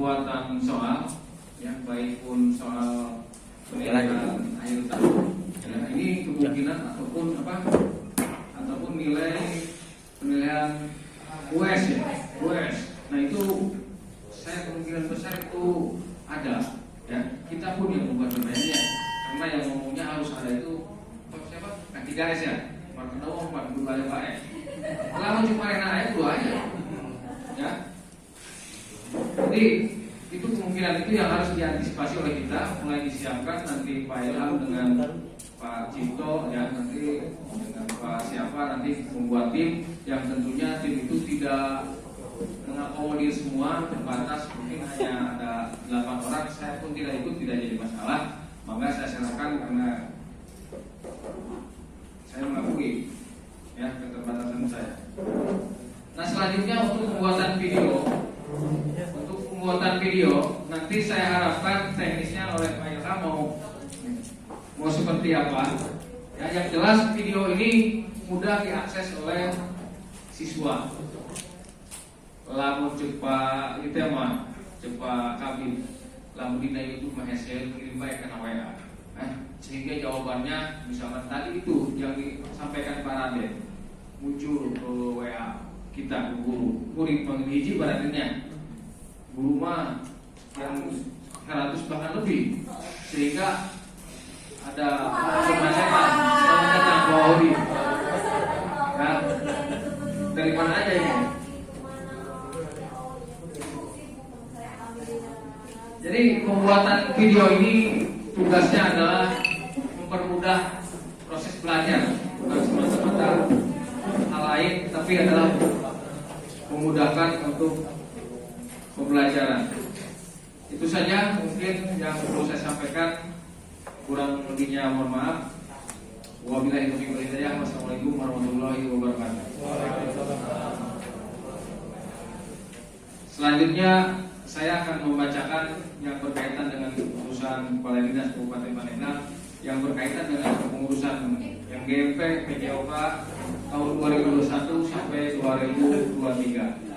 pembuatan soal, ya, baik pun soal penilaian akhir tahun. Ya, ini kemungkinan ataupun nilai penilaian US ya, US. Nah itu saya kemungkinan besar itu ada. Ya, kita pun yang membuat penilaiannya, karena yang ngomongnya harus ada itu siapa? K3S ya, Martin Dawang, Martin Dulu Baik. Kalau cuma aja dulu aja. Ya. Jadi itu kemungkinan itu yang harus diantisipasi oleh kita, mulai disiapkan nanti Pak Ilham dengan Pak Cipto ya, nanti dengan Pak siapa nanti membuat tim yang tentunya tim itu tidak mengakomodir semua, terbatas, mungkin hanya ada 8 orang, saya pun tidak ikut, tidak jadi masalah. Maka saya serahkan karena saya mengakui ya keterbatasan saya. Nah selanjutnya untuk pembuatan video, nanti saya harapkan teknisnya oleh Pak Ilham mau seperti apa. Ya, yang jelas video ini mudah diakses oleh siswa. Lamun cepat itu mah cepat kami lamun dina YouTube mah hasil kirim baik karena WA. Sehingga jawabannya misalkan tadi itu yang disampaikan Pak Raden muncul ke WA kita ke guru. Guru panggil hiji baratnya. Guru mah yang 100 bahkan lebih, sehingga ada kemacetan. Selamat datang Pak Ori. Nah, dari mana aja ini? Jadi pembuatan video ini tugasnya adalah mempermudah proses belajar, bukan semata-mata hal lain, tapi adalah memudahkan untuk pembelajaran. Itu saja mungkin yang perlu saya sampaikan. Kurang lebihnya mohon maaf. Wabillahi taufiq wal hidayah. Wassalamualaikum warahmatullahi wabarakatuh. Selanjutnya saya akan membacakan yang berkaitan dengan keputusan Kepala Dinas Kabupaten Pandeglang yang berkaitan dengan kepengurusan MGMP PJOK tahun 2021 sampai 2023.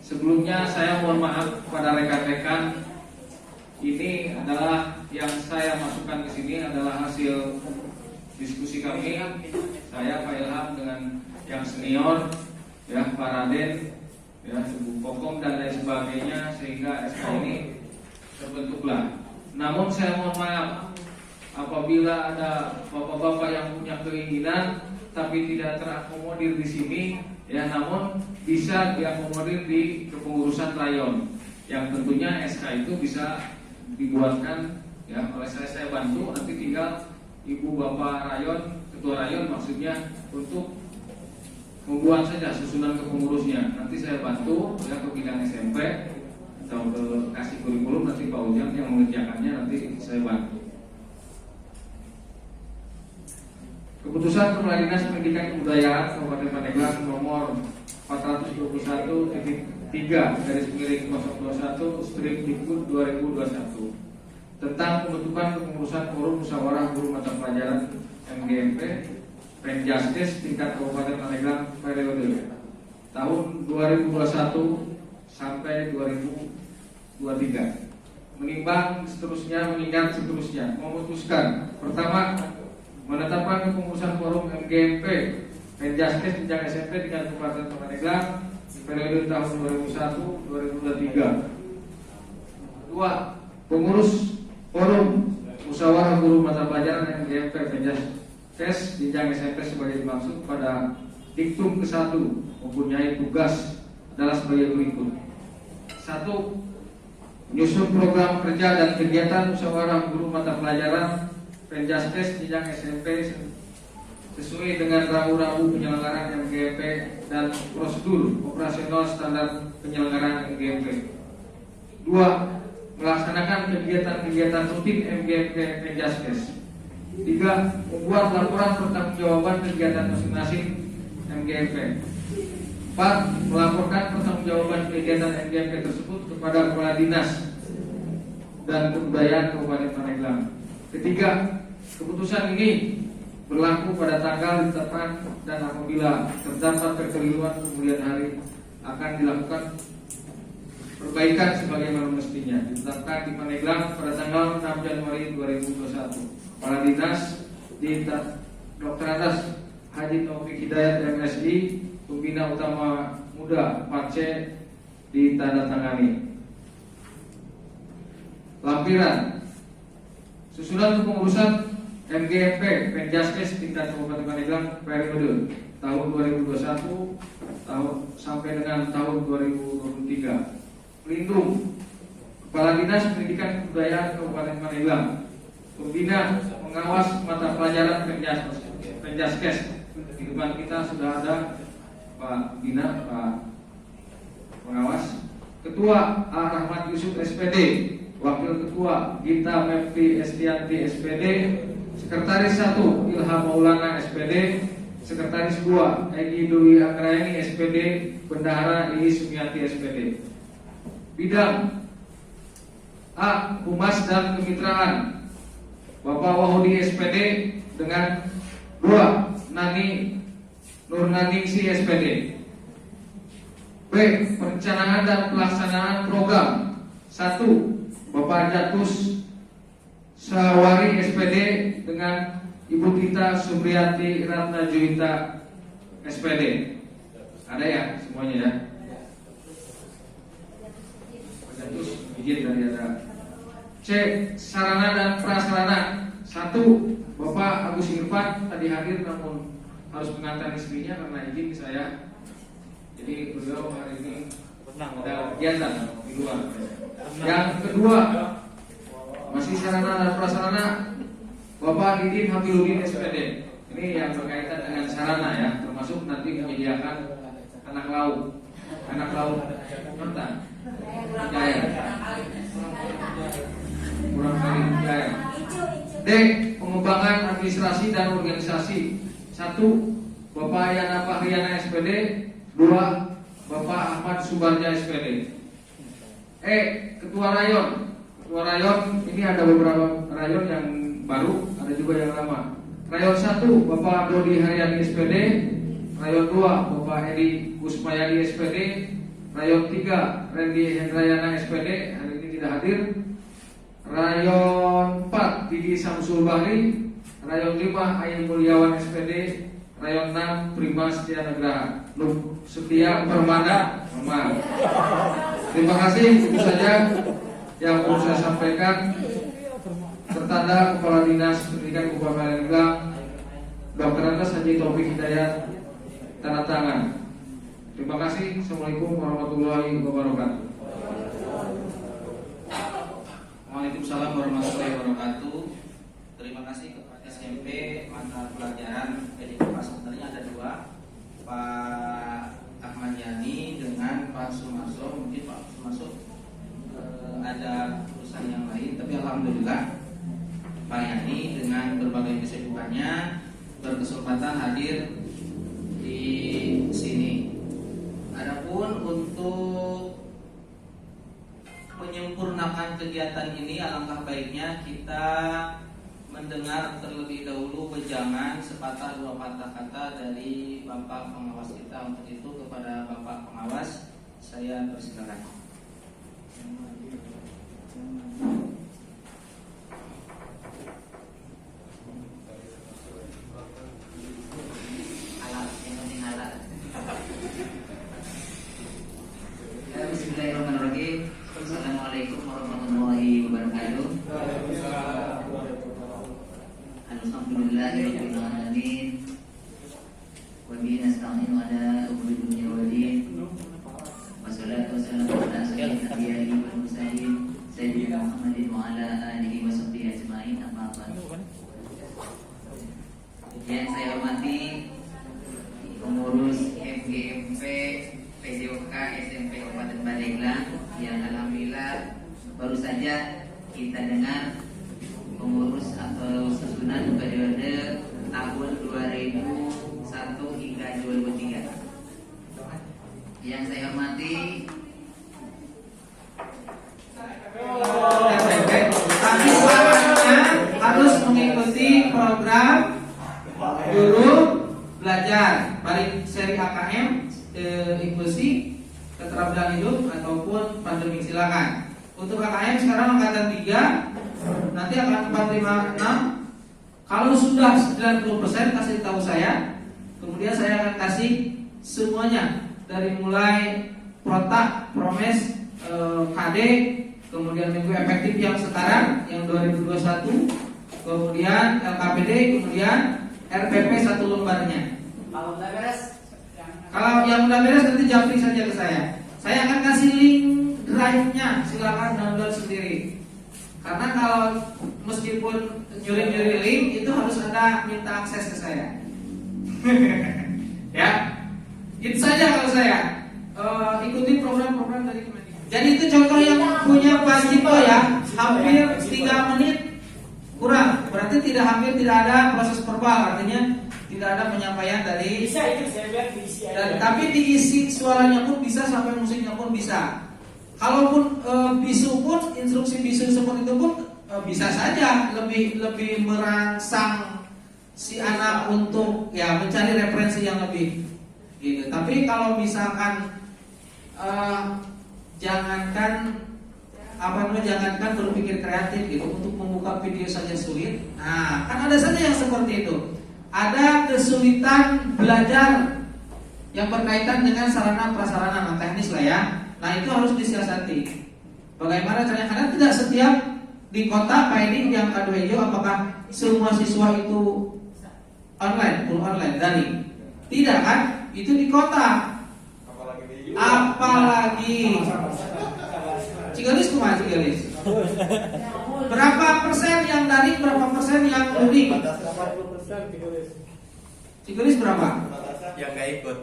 Sebelumnya saya mohon maaf kepada rekan-rekan. Ini adalah yang saya masukkan ke sini adalah hasil diskusi kami. Saya Pak Ilham dengan yang senior, ya Pak Raden, ya Ibu Kokom dan lain sebagainya, sehingga SK ini terbentuklah. Namun saya mohon maaf apabila ada bapak-bapak yang punya keinginan tapi tidak terakomodir di sini, ya namun bisa diakomodir di kepengurusan rayon, yang tentunya SK itu bisa dibuatkan ya oleh saya bantu, nanti tinggal ibu bapak rayon, ketua rayon maksudnya, untuk membuat saja susunan kepengurusnya. Nanti saya bantu ya ke bidang SMP atau ke kasih kurikulum, nanti Pak Ujang yang mengerjakannya, nanti saya bantu. Keputusan Kepala Dinas Pendidikan Kebudayaan Kabupaten Pandeglang nomor 421/3/021/Dikbud 2021 tentang pembentukan kepengurusan forum musyawarah guru mata pelajaran MGMP Penjaskes tingkat Kabupaten Pandeglang periode tahun 2021 sampai 2023. Menimbang seterusnya, mengingat seterusnya, memutuskan pertama menetapkan kepengurusan forum MGMP Penjaskes jenjang SMP tingkat Kabupaten Pandeglang periode tahun 2001-2023. 2. Pengurus forum musyawarah guru mata pelajaran MGMP Penjaskes jenjang SMP sebagai dimaksud pada diktum ke-1 mempunyai tugas adalah sebagai berikut. 1. Menyusun program kerja dan kegiatan musyawarah guru mata pelajaran Penjaskes jenjang SMP sesuai dengan rambu-rambu penyelenggaraan MGMP dan prosedur operasional standar penyelenggaraan MGMP. 2. Melaksanakan kegiatan-kegiatan rutin MGMP Penjaskes. 3. Membuat laporan pertanggungjawaban kegiatan masing-masing MGMP. 4. Melaporkan pertanggungjawaban kegiatan MGMP tersebut kepada Kepala Dinas dan Kebudayaan Kabupaten Pandeglang. Ketiga, keputusan ini berlaku pada tanggal ditetapkan dan apabila terdapat kekeliruan kemudian hari akan dilakukan perbaikan sebagaimana mestinya. Ditetapkan di Pandeglang pada tanggal 6 Januari 2021. Kepala Dinas di Dr. Andas Haji Taufik Hidayat MSI, Pembina Utama Muda 4C ditandatangani. Lampiran susunan kepengurusan MGMP Penjaskes tingkat Kabupaten Pandeglang periode tahun 2021 sampai dengan tahun 2023. Pelindung Kepala Dinas Pendidikan Kebudayaan Kabupaten Pandeglang, Pembina Pengawas Mata Pelajaran Penjaskes. Di depan kita sudah ada Pak Bina, Pak Pengawas. Ketua A. Rahmat Yusuf SPD, Wakil Ketua Gita Mepti Estianti SPD, Sekretaris 1 Ilham Maulana SPD, Sekretaris 2 Egi Dwi Anggraini SPD, Bendahara Iis Sumiati SPD. Bidang A. Humas dan Kemitraan, Bapak Wahudi SPD dengan 2 Nani Nurnaningsi SPD. B. Perencanaan dan pelaksanaan program 1 Bapak Jatus Sawari SPD dengan Ibu Tita Subriyati Ratna Juwita SPD. Ada ya semuanya ya? Pak Jatus izin dari ada. C. Sarana dan prasarana 1 Bapak Agus Irfan tadi hadir namun harus mengantar istrinya karena izin saya. Jadi beliau hari ini ada kegiatan di luar. Yang kedua masih sarana dan prasarana Bapak Didin Hamiludin SPD. Ini yang berkaitan dengan sarana ya, termasuk nanti menyediakan anak laut mentah jaya kurang kali jaya. D. Pengembangan administrasi dan organisasi 1 Bapak Yana Fahriana SPD, 2 Bapak Ahmad Subarja SPD. E. Ketua Rayon ini ada beberapa rayon yang baru, ada juga yang lama. Rayon 1 Bapak Dodi Haryani SPD, Rayon 2 Bapak Edi Kusmayadi SPD, Rayon 3 Randy Hendrayana SPD, hari ini tidak hadir. Rayon 4 Didi Samsul Bahri, Rayon 5 Ayin Mulyawan SPD, Rayon 6 Prima Setia Negra Setia Permana. Terima kasih, itu saja yang perlu saya sampaikan. Tertanda Kepala Dinas Pendidikan Kabupaten Pandeglang Dr. Andas Haji Taufik Hidayat, tanda tangan. Terima kasih. Assalamualaikum warahmatullahi wabarakatuh. Waalaikumsalam warahmatullahi wabarakatuh. Terima kasih kepada SMP mata pelajaran PDKP. Sebenarnya ada 2, Pak Ahmad Yani dengan Pak Sumarso. Mungkin Pak Sumarso ada urusan yang lain, tapi alhamdulillah Pak Yani dengan berbagai kesibukannya berkesempatan hadir di sini. Adapun untuk menyempurnakan kegiatan ini, alangkah baiknya kita mendengar terlebih dahulu wejangan sepatah dua patah kata dari Bapak Pengawas kita. Untuk itu kepada Bapak Pengawas saya persilakan. Bismillahirrahmanirrahim. Assalamualaikum warahmatullahi wabarakatuh. Alhamdulillahirabbil alamin. Wa bihi nasta'inu ala umuri dunya waddin. Wassalatu wassalamu ala asyrofil anbiya'i wal mursalin sayyidina Muhammadin wa ala alihi wa sahbihi ajma'in. Amma ba'd. Yang saya hormati pengurus MGMP PDOK SMP Kabupaten Pandeglang, yang alhamdulillah baru saja kita dengar pengurus atau susunan periode tahun 2001 hingga 2003. Yang saya hormati tapi selanjutnya harus mengikuti program guru belajar baik seri AKM inklusi keterampilan hidup ataupun pandemi, silakan. Untuk KKM sekarang angkatan 3, nanti akan 4, 5, 6. Kalau sudah 90% kasih tahu saya. Kemudian saya akan kasih semuanya dari mulai Protak, Promes, KD, kemudian minggu efektif yang sekarang yang 2021, kemudian LKPD, kemudian RPP 1 lembarnya. Kalau yang udah beres nanti japri saja ke saya. Saya akan kasih link drive-nya, silakan download sendiri. Karena kalau meskipun nyuri-nyuri link itu harus ada minta akses ke saya. Ya, itu saja kalau saya. Ikuti program-program dari Kemendikbud. Jadi itu contoh yang punya Pak Cito ya, hampir 3 menit kurang. Berarti tidak ada proses verbal, artinya tidak ada penyampaian dari. Bisa itu saya lihat diisi aja. Tapi diisi suaranya pun bisa, sampai musiknya pun bisa. Kalaupun bisu pun, instruksi bisu seperti itu pun bisa saja lebih merangsang si anak untuk ya mencari referensi yang lebih gitu. Tapi kalau misalkan jangankan berpikir kreatif gitu, untuk membuka video saja sulit. Nah, kan ada saja yang seperti itu. Ada kesulitan belajar yang berkaitan dengan sarana prasarana non teknis lah ya. Nah, itu harus disiasati. Bagaimana caranya? Karena tidak setiap di kota Pak Edi yang K2 hijau apakah semua siswa itu online, full online, daring? Tidak kan? Itu di kota. Apalagi Cigalis kumaha Cigalis? Berapa persen yang daring, berapa persen yang luring? 80% Cigalis berapa? Yang nggak ikut.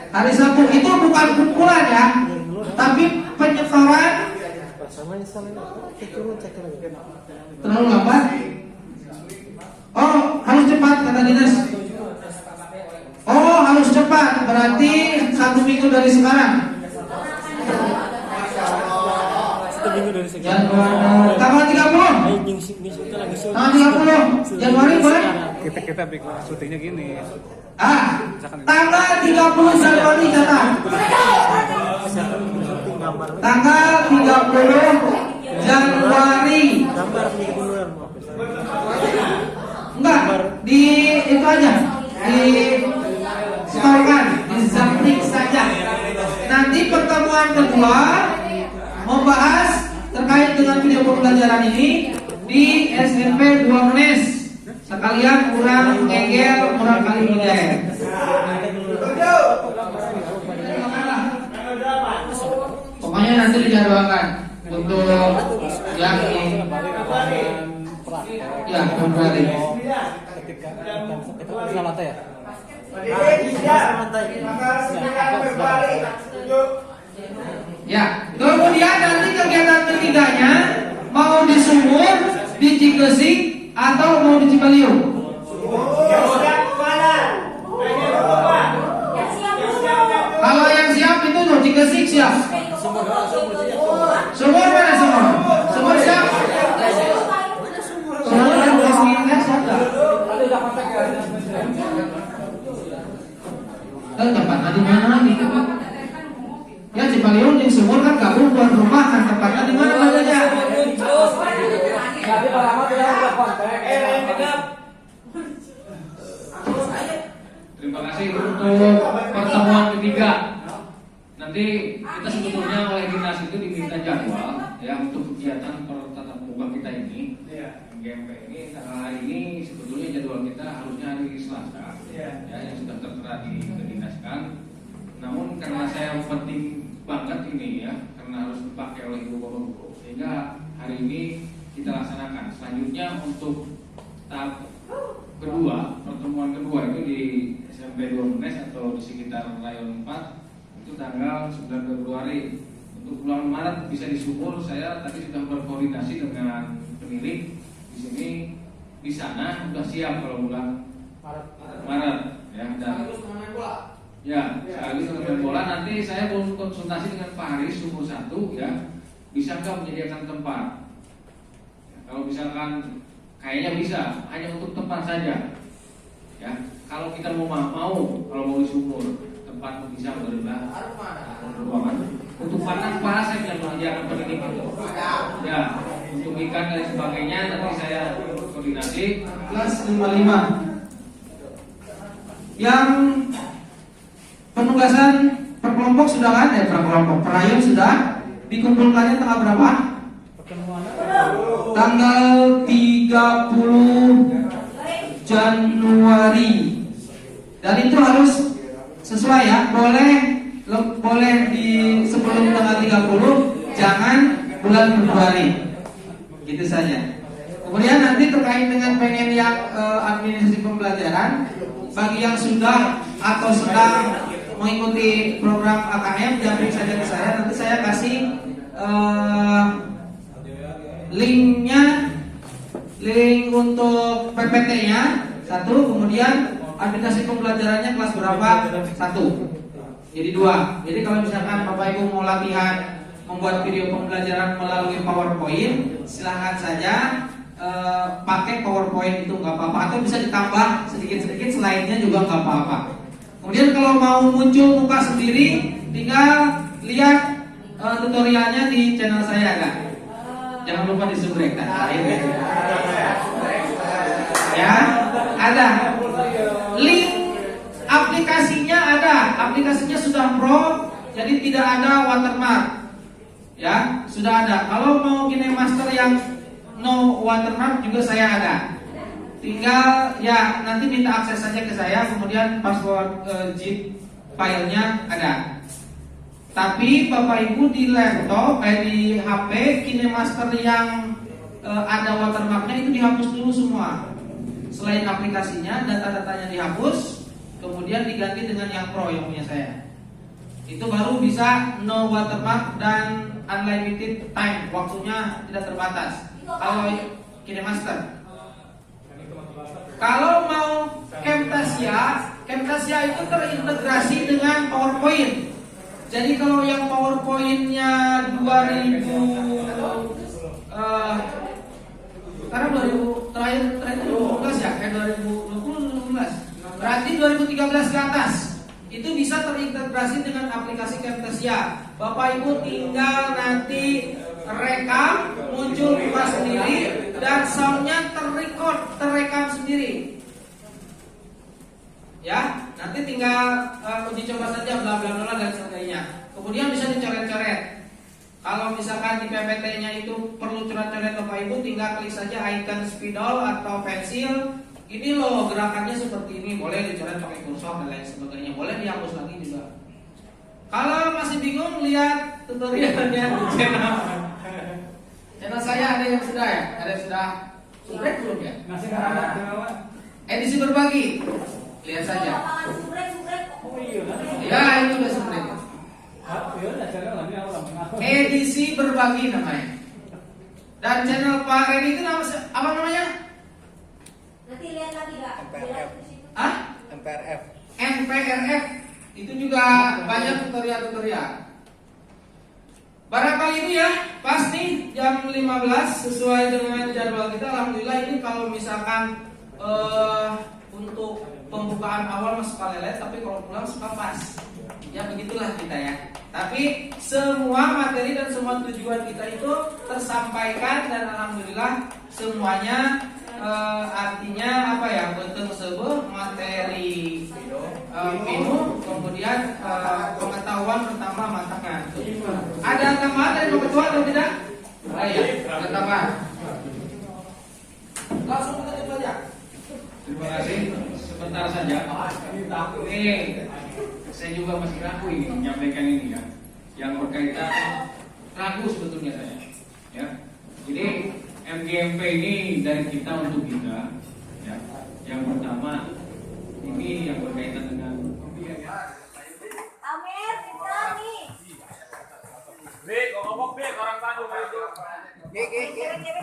Hari Sabtu itu bukan kumpulan ya, tapi penyetoran. Terlalu lambat. Oh, harus cepat kata dinas. Oh, harus cepat. Berarti 1 minggu dari sekarang. Tanggal 30. Tanggal 30 Januari boleh? Kita bikin syutingnya gini. Tanggal 30 Januari catat. Tanggal 30 Januari. Enggak, di itu aja. Di setorkan, di zaptik saja. Nanti pertemuan kedua membahas terkait dengan video pembelajaran ini di SMP 2 Menes. Sekalian kurang ngegel, kurang kali ngegel. Pokoknya nanti dijadwalkan untuk yang ini. Ya, Februari. Ya, kemudian nanti kegiatan ketiganya mau di Sumur, di Cikesik, atau mau di Cibaliung? Kalau yang siap itu tuh Cikesik siap. Sumur mana Sumur? Sumur siap? Sumur yang berpindah siap tak? Tempatnya di mana lagi? Ya Cibaliung yang Sumur kan gabung buat rumah kan, tempatnya di mana saja? Terima kasih untuk pertemuan ketiga. Nanti kita sebetulnya oleh dinas itu diminta jadwal ya untuk kegiatan tatap muka kita ini. GMP ini tanggal hari ini sebetulnya jadwal kita harusnya hari Selasa ya yang sudah tertera di kedinaskan. Namun karena saya penting banget ini ya, karena harus dipakai oleh ibu bapak guru, sehingga hari ini kita laksanakan. Selanjutnya untuk tahap kedua, pertemuan kedua itu di SMP 2 Menes atau di sekitar Rayon 4 itu tanggal 9 Februari. Untuk bulan Maret bisa di Sumur, saya tadi sudah berkoordinasi dengan pemilik di sini, di sana sudah siap kalau bulan Maret ya. Dan ya, sekali dengan bola nanti saya mau konsultasi dengan Pak Haris Sumur 1 ya, bisa nggak menyediakan tempat? Ya, kalau misalkan kayaknya bisa, hanya untuk tempat saja. Ya, kalau kita kalau mau disumur tempat bisa berenang ruangan untuk panas kepala saya bilang menyediakan pendidik itu ya untuk ikan dan sebagainya nanti saya koordinasi. Kelas 55 yang penugasan per kelompok sudah kan? Per kelompok perayaan sudah dikumpulkannya tanggal berapa? Tanggal 30 Januari. Dan itu harus sesuai ya. Boleh di sebelum tanggal 30, jangan bulan Februari. Gitu saja. Kemudian nanti terkait dengan pengen yang administrasi pembelajaran, bagi yang sudah atau sedang mengikuti program AKM, japri saja ke saya. Nanti saya kasih link untuk PPT-nya satu, kemudian aplikasi pembelajarannya kelas berapa satu. Jadi dua. Jadi kalau misalkan Bapak Ibu mau latihan membuat video pembelajaran melalui PowerPoint, silahkan saja pakai PowerPoint itu nggak apa-apa, atau bisa ditambah sedikit-sedikit slide-nya juga nggak apa-apa. Kemudian kalau mau muncul muka sendiri, tinggal lihat tutorialnya di channel saya kan. Jangan lupa di-subscribe ya, ada link aplikasinya, aplikasinya sudah pro, jadi tidak ada watermark ya, sudah ada. Kalau mau KineMaster yang no watermark juga saya ada. Tinggal ya nanti minta akses saja ke saya, kemudian password zip filenya ada. Tapi Bapak Ibu di laptop, di HP KineMaster yang ada watermarknya itu dihapus dulu semua. Selain aplikasinya, data-datanya dihapus, kemudian diganti dengan yang pro yang punya saya. Itu baru bisa no watermark dan unlimited time, waktunya tidak terbatas. Kalau KineMaster. Kalau mau Camtasia itu terintegrasi dengan PowerPoint. Jadi kalau yang PowerPoint-nya 2012 ya, 2020. Berarti 2013 ke atas itu bisa terintegrasi dengan aplikasi Camtasia. Bapak Ibu tinggal nanti rekam, muncul muka sendiri, dan soundnya terekam sendiri. Ya, nanti tinggal uji coba saja bla bla bla dan sebagainya. Kemudian bisa dicoret-coret. Kalau misalkan di PPT-nya itu perlu coret-coret Bapak Ibu, tinggal klik saja icon spidol atau pensil. Ini loh gerakannya seperti ini, boleh dicoret pakai kursor dan lain sebagainya. Boleh dihapus lagi juga. Kalau masih bingung, lihat tutorialnya di channel saya. Ada yang sudah ya? Ada yang sudah subscribe belum ya? Masih ada. Edisi berbagi. Lihat saja. Oh iya. Ya, itu udah subscribe. Edisi berbagi namanya. Dan channel Pak Redi itu apa namanya? Nanti lihat lagi Kak. MPRF. Itu juga banyak tutorial. Barangkali itu ya, pas nih jam 15 sesuai dengan jadwal kita. Alhamdulillah ini kalau misalkan untuk pembukaan awal masuk lelet, tapi kalau pulang suka pas. Ya begitulah kita ya. Tapi semua materi dan semua tujuan kita itu tersampaikan, dan alhamdulillah semuanya artinya apa ya, betul sebuah materi minum, kemudian pengetahuan pertama matangkan. Ada tambahan dari Bapak Ketua atau tidak? Iya, ada tambahan. Langsung kita tutup aja. Terima kasih. Sebentar saja. Ini saya juga masih ragu ini menyampaikan ini ya, yang berkaitan ragu sebetulnya saya. Ya, jadi MGMP ini dari kita untuk kita. Ya, yang pertama ini yang berkaitan dengan Amir, kita nih. Bek, ngomong Bek, orang Bandung itu. Kira-kira